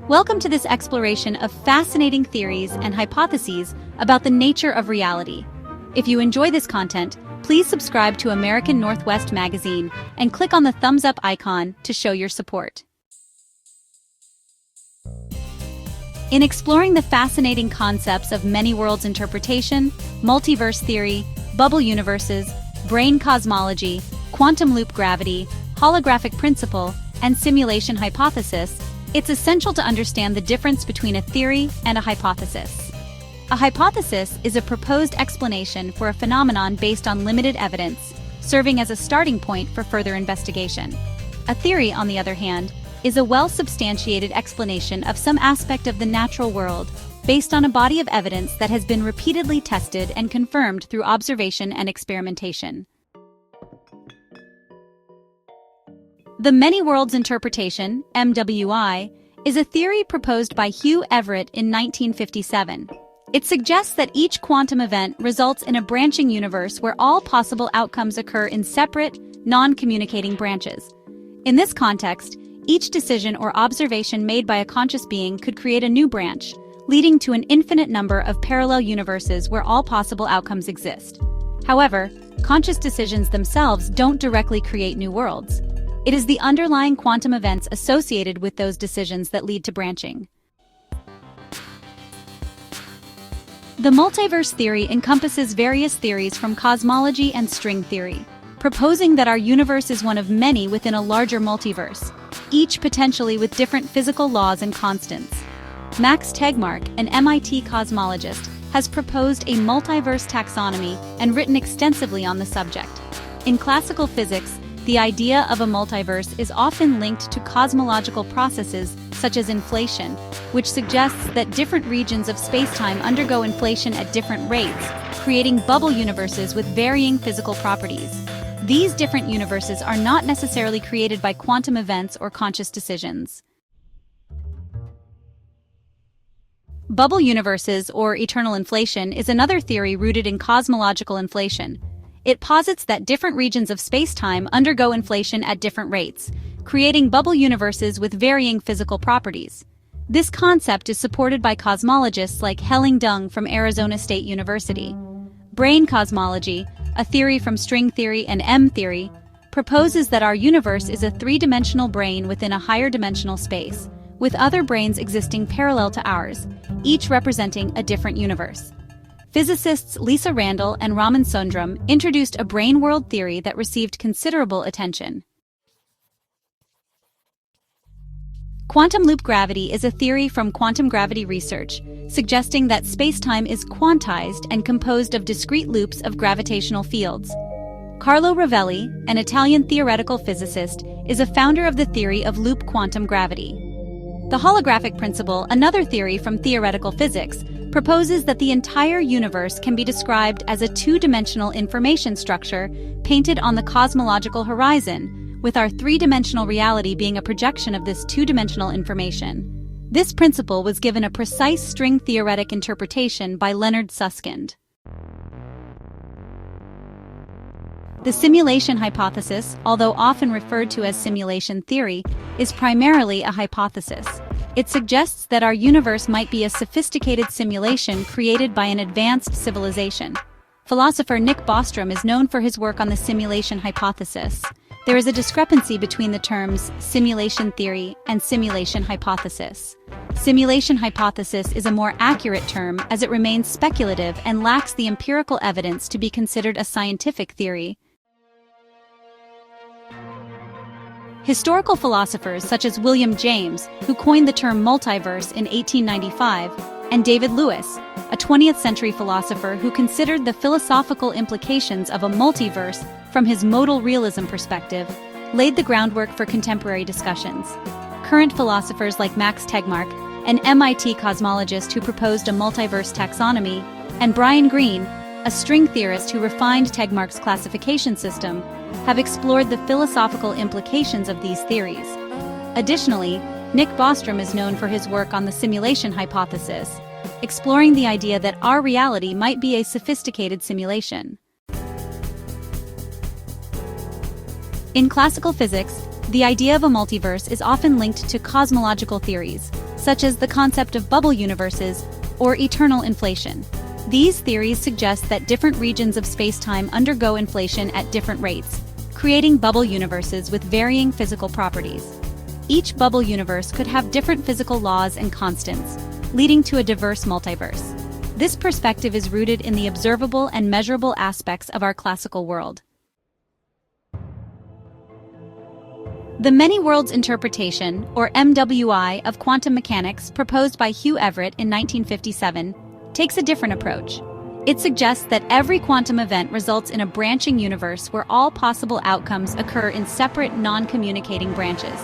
Welcome to this exploration of fascinating theories and hypotheses about the nature of reality. If you enjoy this content, please subscribe to American Northwest Magazine and click on the thumbs up icon to show your support. In exploring the fascinating concepts of many worlds interpretation, multiverse theory, bubble universes, Brane cosmology, quantum loop gravity, holographic principle, and simulation hypothesis, it's essential to understand the difference between a theory and a hypothesis. A hypothesis is a proposed explanation for a phenomenon based on limited evidence, serving as a starting point for further investigation. A theory, on the other hand, is a well-substantiated explanation of some aspect of the natural world, based on a body of evidence that has been repeatedly tested and confirmed through observation and experimentation. The many worlds interpretation, MWI, is a theory proposed by Hugh Everett in 1957. It suggests that each quantum event results in a branching universe where all possible outcomes occur in separate, non-communicating branches. In this context, each decision or observation made by a conscious being could create a new branch, leading to an infinite number of parallel universes where all possible outcomes exist. However, conscious decisions themselves don't directly create new worlds. It is the underlying quantum events associated with those decisions that lead to branching. The multiverse theory encompasses various theories from cosmology and string theory, proposing that our universe is one of many within a larger multiverse, each potentially with different physical laws and constants. Max Tegmark, an MIT cosmologist, has proposed a multiverse taxonomy and written extensively on the subject. In classical physics, the idea of a multiverse is often linked to cosmological processes such as inflation, which suggests that different regions of spacetime undergo inflation at different rates, creating bubble universes with varying physical properties. These different universes are not necessarily created by quantum events or conscious decisions. Bubble universes, or eternal inflation, is another theory rooted in cosmological inflation. It posits that different regions of spacetime undergo inflation at different rates, creating bubble universes with varying physical properties. This concept is supported by cosmologists like Helling Dung from Arizona State University. Brane Cosmology, a theory from string theory and M theory, proposes that our universe is a three-dimensional brane within a higher dimensional space, with other branes existing parallel to ours, each representing a different universe. Physicists Lisa Randall and Raman Sundram introduced a brane world theory that received considerable attention. Quantum loop gravity is a theory from quantum gravity research, suggesting that spacetime is quantized and composed of discrete loops of gravitational fields. Carlo Rovelli, an Italian theoretical physicist, is a founder of the theory of loop quantum gravity. The holographic principle, another theory from theoretical physics, proposes that the entire universe can be described as a two-dimensional information structure painted on the cosmological horizon, with our three-dimensional reality being a projection of this two-dimensional information. This principle was given a precise string-theoretic interpretation by Leonard Susskind. The simulation hypothesis, although often referred to as simulation theory, is primarily a hypothesis. It suggests that our universe might be a sophisticated simulation created by an advanced civilization. Philosopher Nick Bostrom is known for his work on the simulation hypothesis. There is a discrepancy between the terms simulation theory and simulation hypothesis. Simulation hypothesis is a more accurate term as it remains speculative and lacks the empirical evidence to be considered a scientific theory. Historical philosophers such as William James, who coined the term multiverse in 1895, and David Lewis, a 20th century philosopher who considered the philosophical implications of a multiverse from his modal realism perspective, laid the groundwork for contemporary discussions. Current philosophers like Max Tegmark, an MIT cosmologist who proposed a multiverse taxonomy, and Brian Greene, a string theorist who refined Tegmark's classification system, have explored the philosophical implications of these theories. Additionally, Nick Bostrom is known for his work on the simulation hypothesis, exploring the idea that our reality might be a sophisticated simulation. In classical physics, the idea of a multiverse is often linked to cosmological theories, such as the concept of bubble universes or eternal inflation. These theories suggest that different regions of space-time undergo inflation at different rates, creating bubble universes with varying physical properties. Each bubble universe could have different physical laws and constants, leading to a diverse multiverse. This perspective is rooted in the observable and measurable aspects of our classical world. The many worlds interpretation, or MWI, of quantum mechanics proposed by Hugh Everett in 1957 takes a different approach. It suggests that every quantum event results in a branching universe where all possible outcomes occur in separate, non-communicating branches.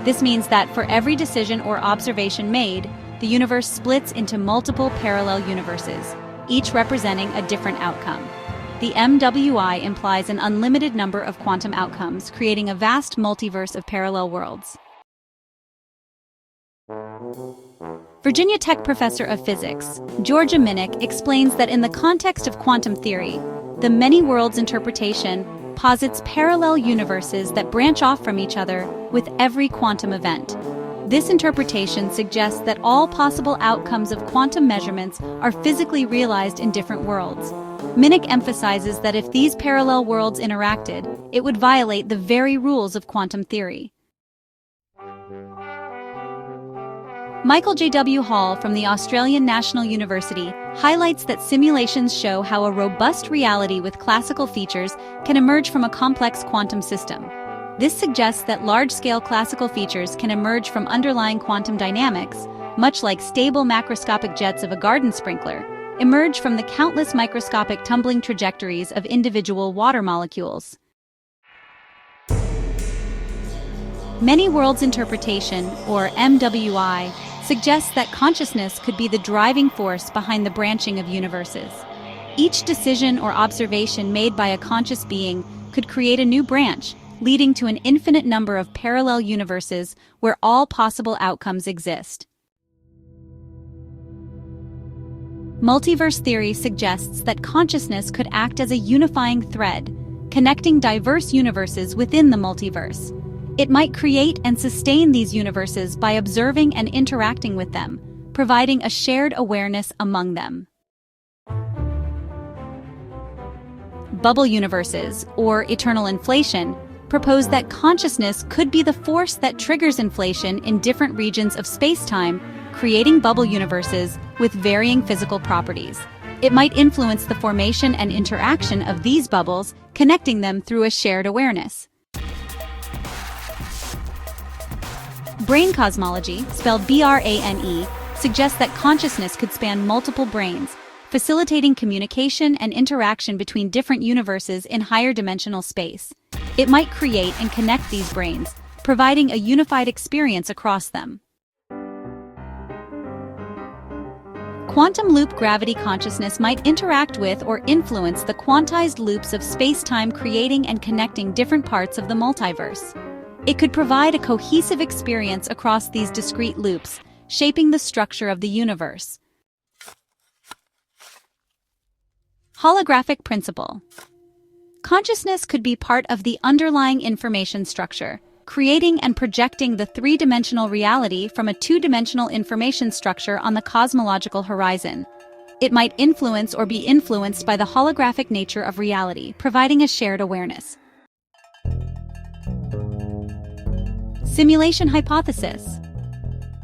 This means that for every decision or observation made, the universe splits into multiple parallel universes, each representing a different outcome. The MWI implies an unlimited number of quantum outcomes, creating a vast multiverse of parallel worlds. Virginia Tech professor of physics, Djordje Minic, explains that in the context of quantum theory, the many worlds interpretation posits parallel universes that branch off from each other with every quantum event. This interpretation suggests that all possible outcomes of quantum measurements are physically realized in different worlds. Minic emphasizes that if these parallel worlds interacted, it would violate the very rules of quantum theory. Michael J.W. Hall from the Australian National University highlights that simulations show how a robust reality with classical features can emerge from a complex quantum system. This suggests that large-scale classical features can emerge from underlying quantum dynamics, much like stable macroscopic jets of a garden sprinkler emerge from the countless microscopic tumbling trajectories of individual water molecules. Many worlds interpretation, or MWI, suggests that consciousness could be the driving force behind the branching of universes. Each decision or observation made by a conscious being could create a new branch, leading to an infinite number of parallel universes where all possible outcomes exist. Multiverse theory suggests that consciousness could act as a unifying thread, connecting diverse universes within the multiverse. It might create and sustain these universes by observing and interacting with them, providing a shared awareness among them. Bubble universes, or eternal inflation, propose that consciousness could be the force that triggers inflation in different regions of space-time, creating bubble universes with varying physical properties. It might influence the formation and interaction of these bubbles, connecting them through a shared awareness. Brane Cosmology, spelled B-R-A-N-E, suggests that consciousness could span multiple branes, facilitating communication and interaction between different universes in higher dimensional space. It might create and connect these branes, providing a unified experience across them. Quantum loop gravity consciousness might interact with or influence the quantized loops of space-time, creating and connecting different parts of the multiverse. It could provide a cohesive experience across these discrete loops, shaping the structure of the universe. Holographic Principle. Consciousness could be part of the underlying information structure, creating and projecting the three-dimensional reality from a two-dimensional information structure on the cosmological horizon. It might influence or be influenced by the holographic nature of reality, providing a shared awareness. Simulation hypothesis.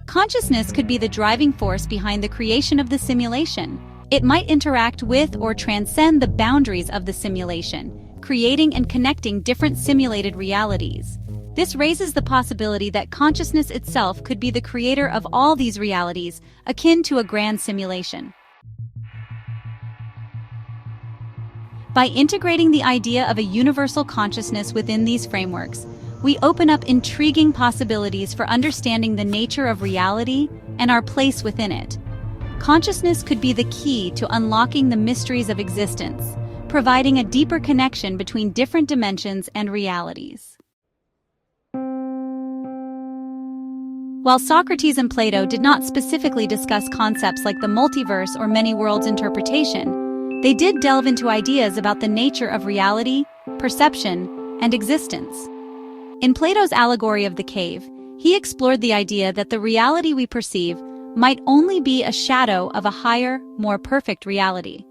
Consciousness could be the driving force behind the creation of the simulation. It might interact with or transcend the boundaries of the simulation, creating and connecting different simulated realities. This raises the possibility that consciousness itself could be the creator of all these realities, akin to a grand simulation. By integrating the idea of a universal consciousness within these frameworks, we open up intriguing possibilities for understanding the nature of reality and our place within it. Consciousness could be the key to unlocking the mysteries of existence, providing a deeper connection between different dimensions and realities. While Socrates and Plato did not specifically discuss concepts like the multiverse or many worlds interpretation, they did delve into ideas about the nature of reality, perception, and existence. In Plato's allegory of the cave, He explored the idea that the reality we perceive might only be a shadow of a higher, more perfect reality.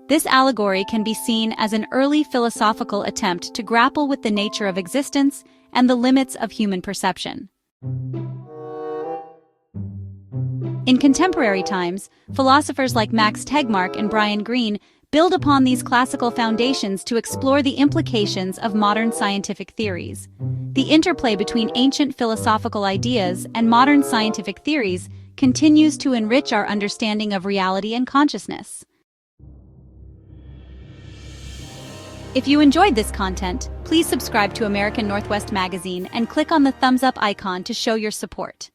This allegory can be seen as an early philosophical attempt to grapple with the nature of existence and the limits of human perception. In contemporary times, philosophers like Max Tegmark and Brian Greene build upon these classical foundations to explore the implications of modern scientific theories. The interplay between ancient philosophical ideas and modern scientific theories continues to enrich our understanding of reality and consciousness. If you enjoyed this content, please subscribe to American Northwest Magazine and click on the thumbs up icon to show your support.